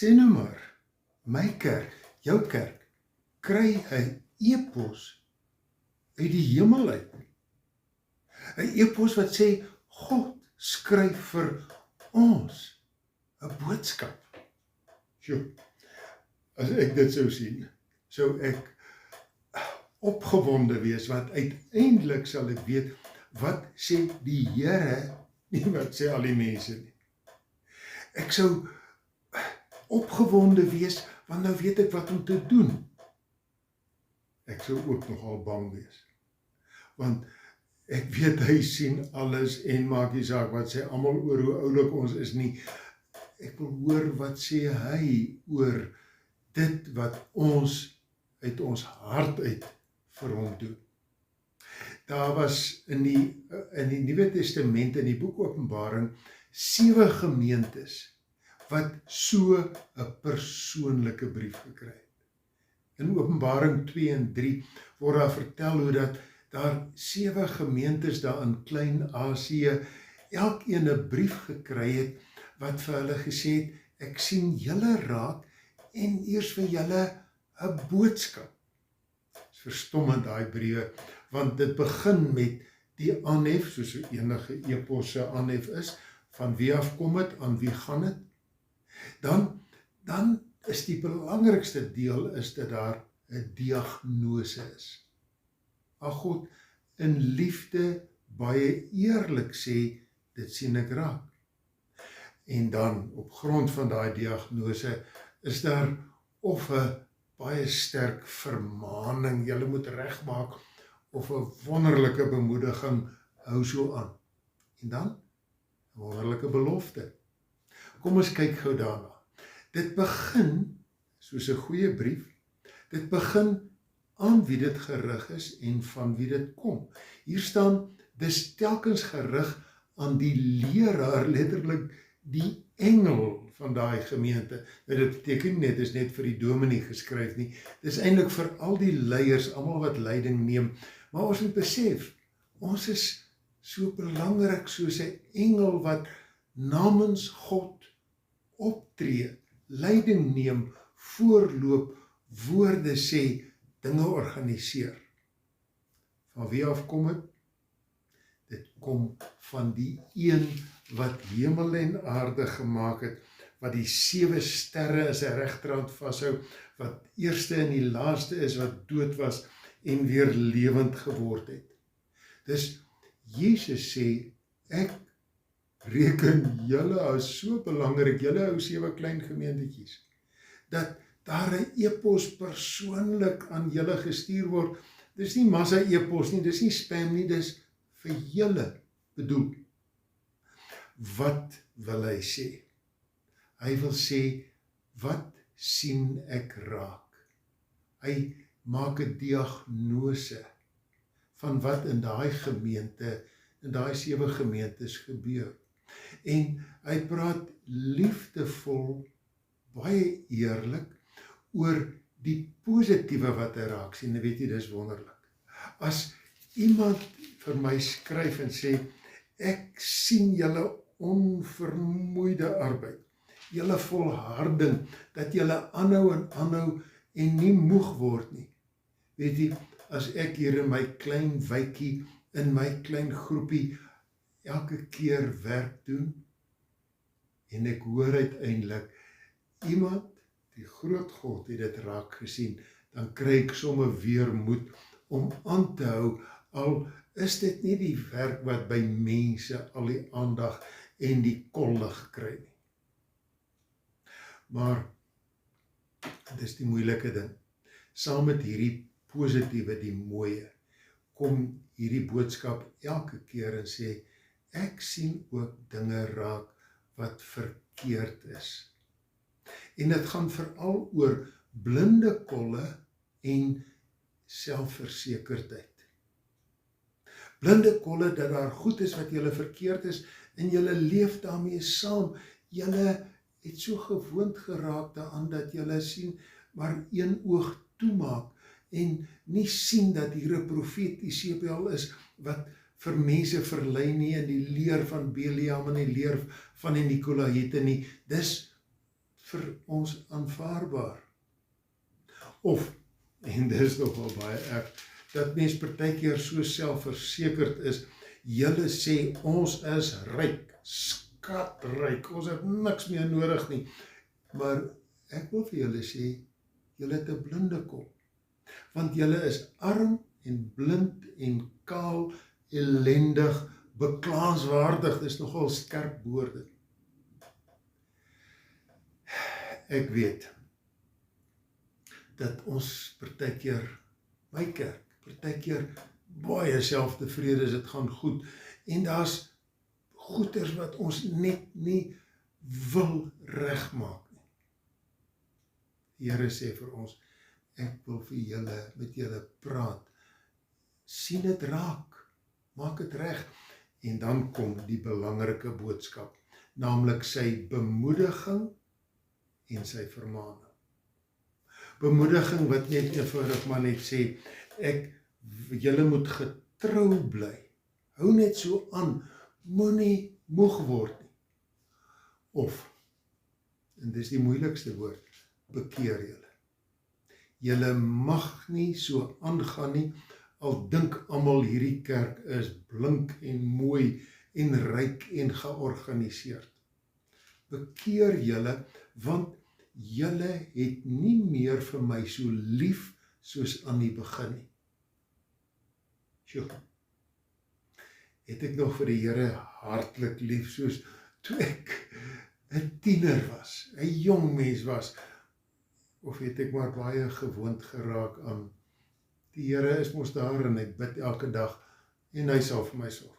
sê nou maar, my kerk, jou kerk, kry 'n e-pos uit die hemel uit. 'n E-pos wat sê, God skryf vir ons 'n boodskap. Sjoe, as ek dit sou sien, sou ek opgewonde wees, want uiteindelik sal ek weet, wat sê die Here, nie wat sê al die mense nie. Ek sou opgewonde wees, want nou weet ek wat om te doen. Ek sou ook nogal bang wees, want ek weet hy sien alles en maak nie saak wat sê almal oor hoe oulik ons is nie. Ek wil hoor wat sê hy oor dit wat ons uit ons hart uit vir hom doen. Daar was in die Nuwe Testament, in die boek Openbaring, 7 gemeentes wat so 'n persoonlike brief gekry het. In Openbaring 2 en 3 word daar vertel hoe dat daar 7 gemeentes daar in Klein-Asië elkeen 'n brief gekry het wat vir hulle gesê het, ek sien julle raak en eers vir julle 'n boodskap. Dit is verstommend daai briewe, want dit begin met die aanhef, soos enige e-pos se aanhef is, van wie af kom het, aan wie gaan het. Dan is die belangrikste deel is dat daar 'n diagnose is. Waar God in liefde baie eerlik sê, dit sien ek raak. En dan, op grond van daai diagnose, is daar of 'n baie sterk vermaaning, julle moet regmaak, of 'n wonderlike bemoediging, hou so aan. En dan, 'n wonderlike belofte. Kom ons kyk gou daarna. Dit begin, soos 'n goeie brief, dit begin aan wie dit gerig is en van wie dit kom. Hier staan, dis telkens gerig aan die leraar, letterlik die engel van daai gemeente. Nou dit beteken net, is net vir die dominee geskryf nie. Dis eintlik vir al die leiers, almal wat leiding neem. Maar ons moet besef, ons is so belangrik soos 'n engel wat namens God optree, leiding neem, voorloop, woorde sê, dinge organiseer. Van wie af kom het? Dit kom van die een wat hemel en aarde gemaak het, wat die 7 sterre as 'n regterhand vashou, wat eerste en die laaste is, wat dood was en weer lewend geword het. Dus Jesus sê, ek reken julle as so belangrik, julle ou 7 klein gemeentetjies, dat daar 'n e-pos persoonlik aan julle gestuur word. Dis nie massa e-pos nie, dis nie spam nie, dis vir julle bedoel. Wat wil hy sê? Hy wil sê, wat sien ek raak? Hy maak 'n diagnose van wat in daai gemeente, in daai 7 gemeentes gebeur. En hy praat liefdevol, baie eerlik, oor die positiewe wat hy raak sien. Weet jy, dis wonderlik. As iemand vir my skryf en sê, ek sien julle onvermoeide arbeid, julle volharding, dat julle aanhou en nie moeg word nie. Weet jy, as ek hier in my klein wykie, in my klein groepie, elke keer werk doen, en ek hoor uiteindelik, iemand, die groot God het dit raak gesien, dan kry ek sommer weer moed om aan te hou, al is dit nie die werk wat by mense al die aandag en die kollig kry nie. Maar, dit is die moeilike ding, saam met hierdie positiewe, die mooie, kom hierdie boodskap elke keer en sê, ek sien ook dinge raak wat verkeerd is. En dit gaan veral oor blinde kolle en selfversekerdheid. Blinde kolle, dat daar goed is wat julle verkeerd is, en julle leef daarmee saam. Julle het so gewoond geraak daaraan, dat julle sien, maar een oog toemaak, en nie sien dat hier 'n profeet Jesebel is, wat vir mense verlei nie, in die leer van Biliam en die leer van die Nikolaïte nie. Dis vir ons aanvaarbaar. Of, en dit is nogal baie erg, dat mens partykeer so selfversekerd is, julle sê ons is ryk, skatryk, ons het niks meer nodig nie, maar ek wil vir julle sê, julle het 'n blinde kop, want julle is arm en blind en kaal, ellendig, beklaanswaardig, dis nogal skerp woorde. Ek weet, dat ons partykeer, my kerk, partykeer baie selftevrede is, dit gaan goed, en daar's goeders wat ons net nie wil regmaak nie. Die Here sê vir ons, ek wil vir julle, met julle praat, sien dit raak, maak dit reg, en dan kom die belangrike boodskap, naamlik sy bemoediging en sy vermaaning. Bemoediging wat net eenvoudig maar net sê, julle moet getrou bly, hou net so aan, moenie moeg word nie. Of, en dis die moeilikste woord, bekeer julle. Julle mag nie so aangaan nie, al dink almal hierdie kerk is blink en mooi en ryk en georganiseerd. Bekeer julle, want julle het nie meer vir my so lief soos aan die begin nie. Sjoe, het ek nog vir die Here hartlik lief, soos toe ek 'n tiener was, 'n jong mens was, of het ek maar baie gewoond geraak aan, die Here is mos daar en ek bid elke dag, en hy sal vir my sorg.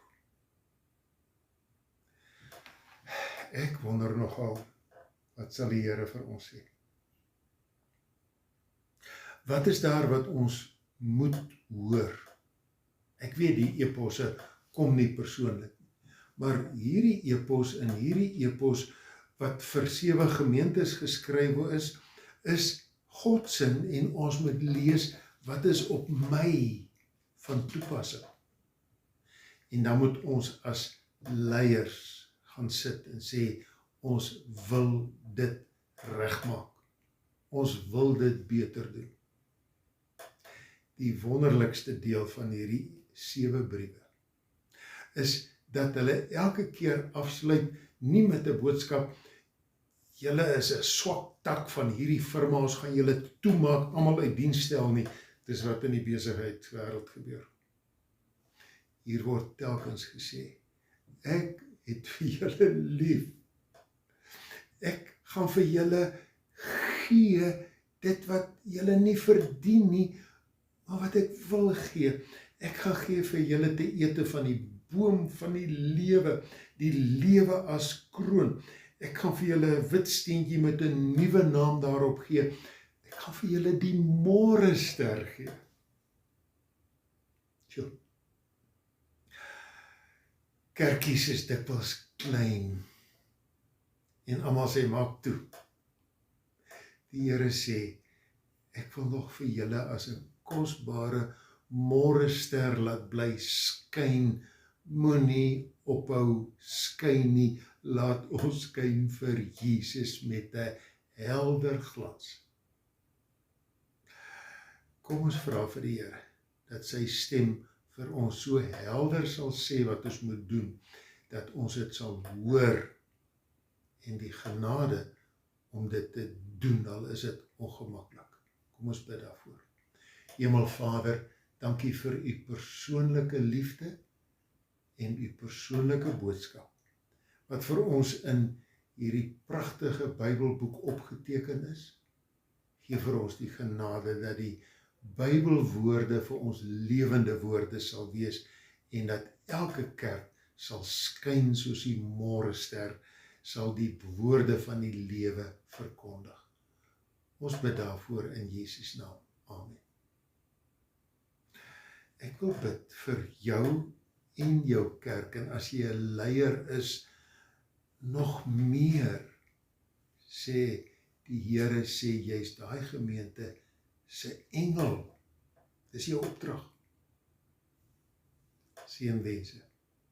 Ek wonder nogal, wat sal die Here vir ons sê? Wat is daar wat ons moet hoor? Ek weet die eposse kom nie persoonlik nie, maar hierdie epos wat vir 7 gemeentes geskryf is God se, en ons moet lees, wat is op my van toepassing. En dan moet ons as leiers gaan sit en sê, ons wil dit regmaak. Ons wil dit beter doen. Die wonderlikste deel van hierdie 7 briewe is dat hulle elke keer afsluit nie met 'n boodskap, julle is 'n swak tak van hierdie firma, ons gaan julle toemaak, almal uit diens stel nie. Dis wat in die besigheidswêreld gebeur. Hier word telkens gesê, ek het vir julle lief. Ek gaan vir julle gee dit wat julle nie verdien nie, maar wat ek wil gee. Ek gaan gee vir julle te ete van die boom van die lewe as kroon. Ek gaan vir julle 'n wit steentjie met 'n nuwe naam daarop gee. Ek gaan vir julle die môrester gee. Sjoe. Kerkies is dikwels klein, en almal sê, maak toe. Die Here sê, ek wil nog vir julle as 'n kosbare môrester laat bly skyn, moenie ophou skyn nie, laat ons skyn vir Jesus met 'n helder glans. Kom ons vra vir die Here, dat sy stem vir ons so helder sal sê wat ons moet doen, dat ons dit sal hoor, en die genade om dit te doen, al is dit ongemaklik. Kom ons bid daarvoor. Hemelvader, dankie vir u persoonlike liefde en u persoonlike boodskap, wat vir ons in hierdie pragtige Bybelboek opgeteken is. Gee vir ons die genade dat die Bybelwoorde vir ons lewende woorde sal wees, en dat elke kerk sal skyn soos die môrester, sal die woorde van die lewe verkondig. Ons bid daarvoor in Jesus naam. Amen. Ek wil bid vir jou en jou kerk, en as jy 'n leier is, nog meer, sê die Here, sê jy's daai gemeente se engel. Dis jou opdrag. Seënwense.